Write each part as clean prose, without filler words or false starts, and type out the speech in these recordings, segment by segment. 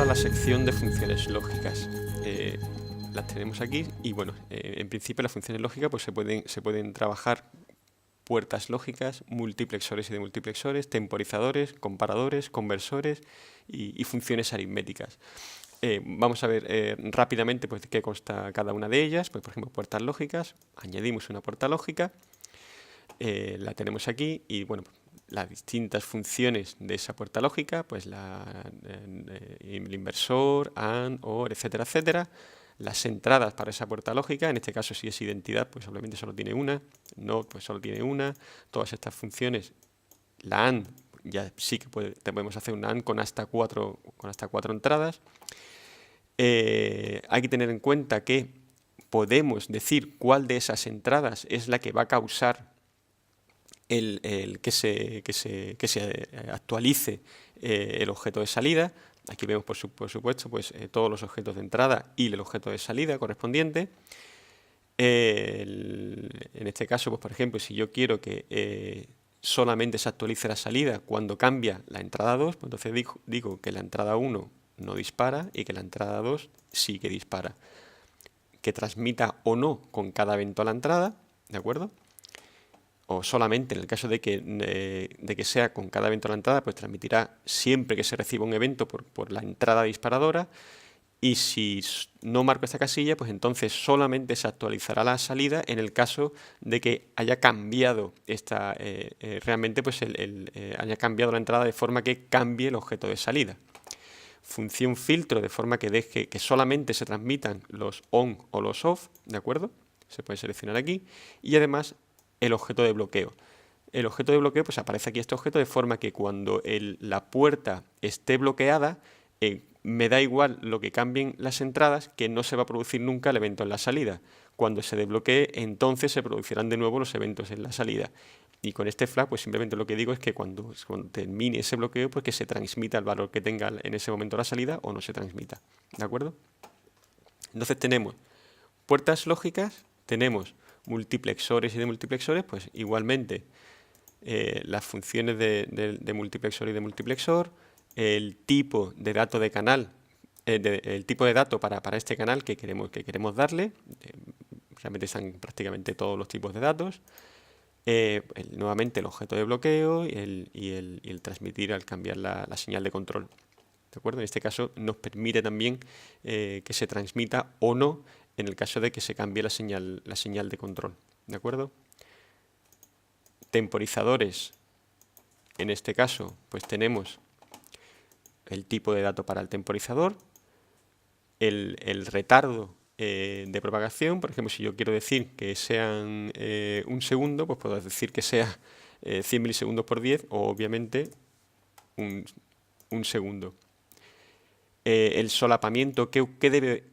la sección de funciones lógicas. Las tenemos aquí y bueno, en principio las funciones lógicas pues se pueden trabajar puertas lógicas, multiplexores y demultiplexores, temporizadores, comparadores, conversores y funciones aritméticas. Vamos a ver rápidamente pues, qué consta cada una de ellas. Pues, por ejemplo, puertas lógicas, añadimos una puerta lógica, la tenemos aquí y bueno, las distintas funciones de esa puerta lógica, pues el inversor, AND, OR, etcétera, etcétera. Las entradas para esa puerta lógica, en este caso si es identidad, pues obviamente solo tiene una, no, pues solo tiene una. Todas estas funciones, la AND, ya sí que podemos hacer una AND con hasta cuatro entradas. Hay que tener en cuenta que podemos decir cuál de esas entradas es la que va a causar que se actualice el objeto de salida. Aquí vemos, por supuesto, pues, todos los objetos de entrada y el objeto de salida correspondiente. En este caso, pues, por ejemplo, si yo quiero que solamente se actualice la salida cuando cambia la entrada 2, pues entonces digo que la entrada 1 no dispara y que la entrada 2 sí que dispara. Que transmita o no con cada evento a la entrada, ¿de acuerdo? O solamente en el caso de que sea con cada evento a la entrada, pues transmitirá siempre que se reciba un evento por la entrada disparadora. Y si no marco esta casilla, pues entonces solamente se actualizará la salida en el caso de que haya cambiado realmente pues haya cambiado la entrada de forma que cambie el objeto de salida. Función filtro de forma que deje que solamente se transmitan los on o los off, ¿de acuerdo? Se puede seleccionar aquí. Y además el objeto de bloqueo. El objeto de bloqueo, pues aparece aquí este objeto de forma que cuando la puerta esté bloqueada, me da igual lo que cambien las entradas, que no se va a producir nunca el evento en la salida. Cuando se desbloquee, entonces se producirán de nuevo los eventos en la salida. Y con este flag, pues simplemente lo que digo es que cuando termine ese bloqueo, pues que se transmita el valor que tenga en ese momento la salida o no se transmita. ¿De acuerdo? Entonces tenemos puertas lógicas, tenemos multiplexores y demultiplexores, pues igualmente las funciones de multiplexor y de multiplexor, el tipo de dato de canal, el tipo de dato para este canal que queremos darle, realmente están prácticamente todos los tipos de datos, nuevamente el objeto de bloqueo y el transmitir al cambiar la señal de control. ¿De acuerdo? En este caso nos permite también que se transmita o no en el caso de que se cambie la señal de control. ¿De acuerdo? Temporizadores. En este caso, pues tenemos el tipo de dato para el temporizador, el retardo de propagación. Por ejemplo, si yo quiero decir que sean un segundo, pues puedo decir que sea 100 milisegundos por 10 o obviamente un segundo. El solapamiento,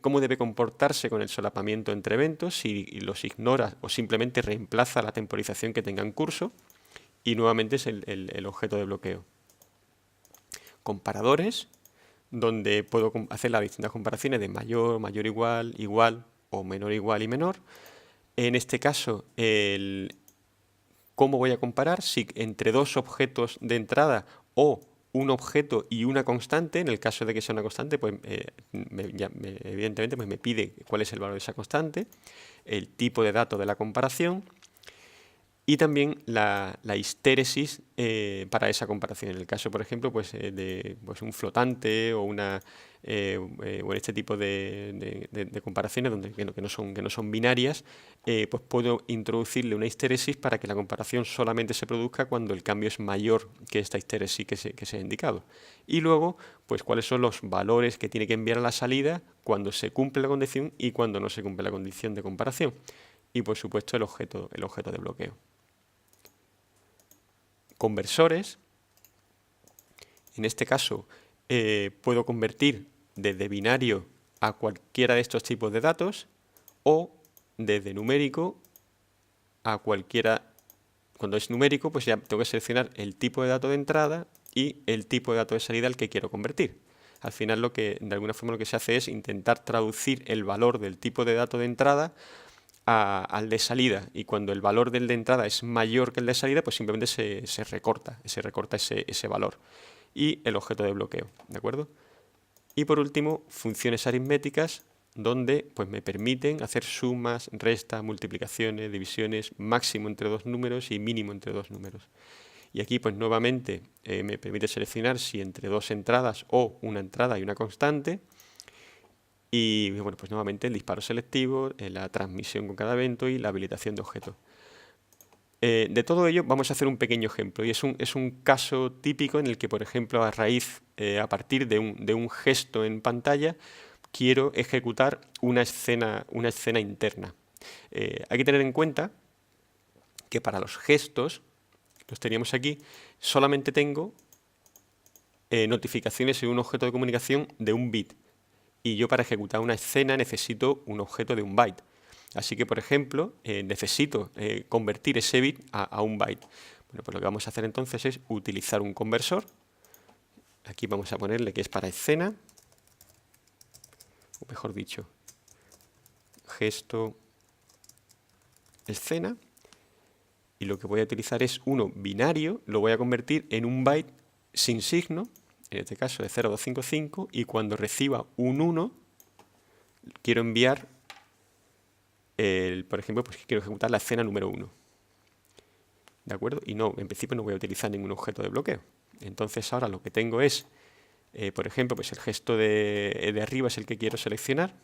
cómo debe comportarse con el solapamiento entre eventos, si los ignora o simplemente reemplaza la temporización que tenga en curso, y nuevamente es el objeto de bloqueo. Comparadores, donde puedo hacer las distintas comparaciones de mayor, mayor igual, igual o menor igual y menor. En este caso, ¿cómo voy a comparar? Si entre dos objetos de entrada o un objeto y una constante, en el caso de que sea una constante, pues evidentemente pues me pide cuál es el valor de esa constante, el tipo de dato de la comparación y también la histéresis para esa comparación. En el caso, por ejemplo, pues, de un flotante o o en este tipo de comparaciones que no son binarias, pues puedo introducirle una histéresis para que la comparación solamente se produzca cuando el cambio es mayor que esta histéresis que se ha indicado. Y luego, pues cuáles son los valores que tiene que enviar a la salida cuando se cumple la condición y cuando no se cumple la condición de comparación. Y por supuesto el objeto de bloqueo. Conversores, en este caso puedo convertir desde binario a cualquiera de estos tipos de datos o desde numérico a cualquiera. Cuando es numérico, pues ya tengo que seleccionar el tipo de dato de entrada y el tipo de dato de salida al que quiero convertir. Al final de alguna forma lo que se hace es intentar traducir el valor del tipo de dato de entrada al de salida, y cuando el valor del de entrada es mayor que el de salida, pues simplemente se recorta ese valor y el objeto de bloqueo, ¿de acuerdo? Y por último, funciones aritméticas, donde pues, me permiten hacer sumas, restas, multiplicaciones, divisiones, máximo entre dos números y mínimo entre dos números. Y aquí pues nuevamente me permite seleccionar si entre dos entradas o una entrada y una constante. Y bueno, pues nuevamente el disparo selectivo, la transmisión con cada evento y la habilitación de objetos. De todo ello vamos a hacer un pequeño ejemplo y es un caso típico en el que, por ejemplo, a partir de un gesto en pantalla, quiero ejecutar una escena interna. Hay que tener en cuenta que para los gestos, los teníamos aquí, solamente tengo notificaciones en un objeto de comunicación de un bit. Y yo para ejecutar una escena necesito un objeto de un byte. Así que, por ejemplo, necesito convertir ese bit a un byte. Bueno, pues lo que vamos a hacer entonces es utilizar un conversor. Aquí vamos a ponerle que es para escena, o mejor dicho, gesto escena. Y lo que voy a utilizar es uno binario, lo voy a convertir en un byte sin signo, en este caso de 0255, y cuando reciba un 1, quiero enviar, por ejemplo, pues quiero ejecutar la escena número 1. ¿De acuerdo? Y no, en principio no voy a utilizar ningún objeto de bloqueo. Entonces ahora lo que tengo es, por ejemplo, pues el gesto de arriba es el que quiero seleccionar,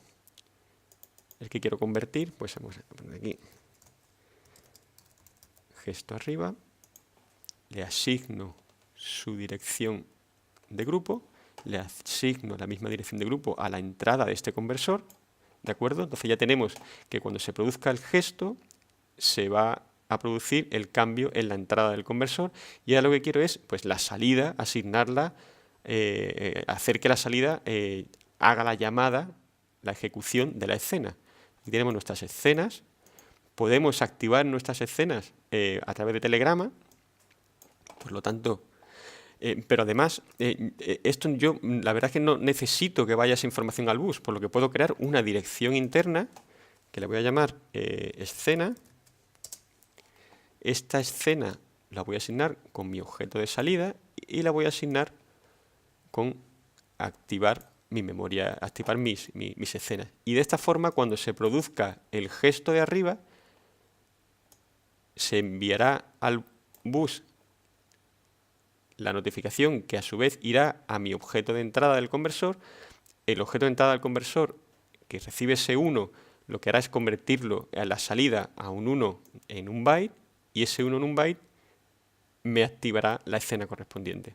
el que quiero convertir, pues vamos a poner aquí gesto arriba, le asigno su dirección de grupo, le asigno la misma dirección de grupo a la entrada de este conversor, ¿de acuerdo? Entonces ya tenemos que cuando se produzca el gesto se va a producir el cambio en la entrada del conversor y ahora lo que quiero es pues la salida, asignarla, hacer que la salida haga la llamada, la ejecución de la escena. Aquí tenemos nuestras escenas, podemos activar nuestras escenas a través de telegrama, por lo tanto, pero además, esto yo la verdad es que no necesito que vaya esa información al bus, por lo que puedo crear una dirección interna que le voy a llamar escena. Esta escena la voy a asignar con mi objeto de salida y la voy a asignar con activar mi memoria, activar mis escenas. Y de esta forma, cuando se produzca el gesto de arriba, se enviará al bus la notificación que a su vez irá a mi objeto de entrada del conversor. El objeto de entrada del conversor que recibe ese 1 lo que hará es convertirlo a la salida a un 1 en un byte y ese 1 en un byte me activará la escena correspondiente.